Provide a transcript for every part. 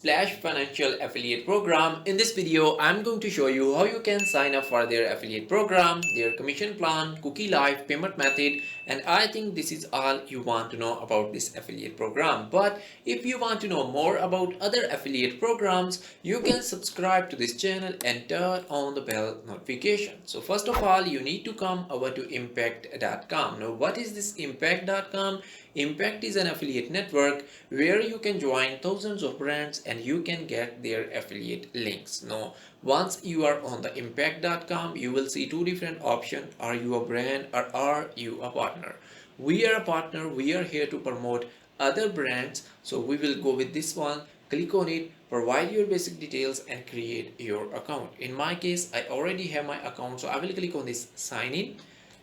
Splash Financial Affiliate Program. In this video, I'm going to show you how you can sign up for their affiliate program, their commission plan, cookie life, payment method, and I think this is all you want to know about this affiliate program. But if you want to know more about other affiliate programs, you can subscribe to this channel and turn on the bell notification. So first of all, you need to come over to impact.com. Now, what is this impact.com? Impact is an affiliate network where you can join thousands of brands and you can get their affiliate links. Now, once you are on the impact.com, you will see two different options. Are you a brand or are you a partner? We are a partner. We are here to promote other brands. So we will go with this one. Click on it, provide your basic details and create your account. In my case, I already have my account. So I will click on this sign in,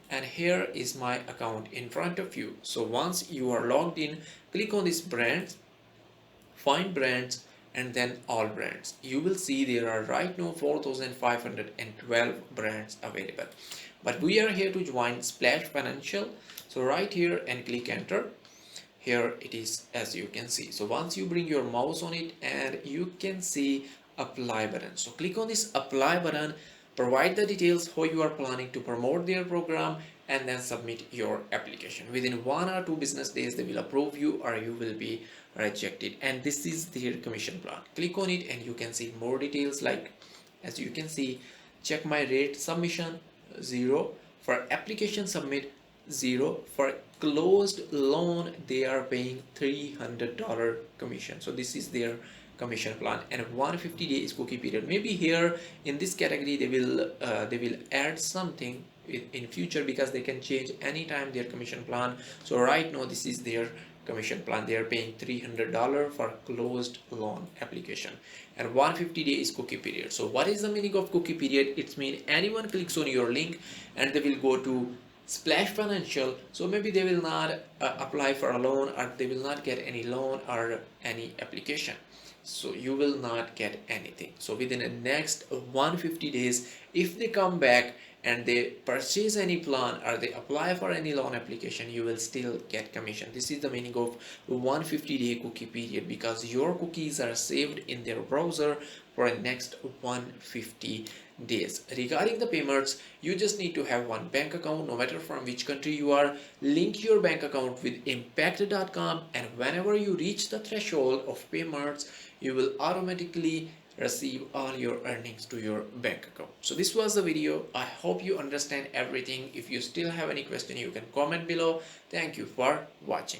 and here is my account in front of you. So once you are logged in, click on this brands, find brands, and then all brands. You will see there are right now 4512 brands available, but we are here to join Splash Financial. So right here and click enter. Here it is, as you can see. So once you bring your mouse on it and you can see apply button, so click on this apply button, provide the details how you are planning to promote their program, and then submit your application. Within 1 or 2 business days they will approve you or you will be rejected. And this is their commission plan. Click on it and you can see more details, like as you can see, check my rate, submission 0, for application submit 0, for closed loan they are paying $300 commission. So this is their commission plan, and 150 days cookie period. Maybe here in this category they will add something in future, because they can change anytime their commission plan. So right now this is their commission plan. They are paying $300 for closed loan application, and 150 days cookie period. So what is the meaning of cookie period? It means anyone clicks on your link and they will go to Splash Financial, so maybe they will not apply for a loan, or they will not get any loan or any application. So you will not get anything. So within the next 150 days, if they come back and they purchase any plan or they apply for any loan application, you will still get commission. This is the meaning of 150-day cookie period, because your cookies are saved in their browser for the next 150 days. Regarding the payments, you just need to have one bank account, no matter from which country you are. Link your bank account with impact.com, and whenever you reach the threshold of payments, you will automatically receive all your earnings to your bank account. So this was the video. I hope you understand everything. If you still have any question, you can comment below. Thank you for watching.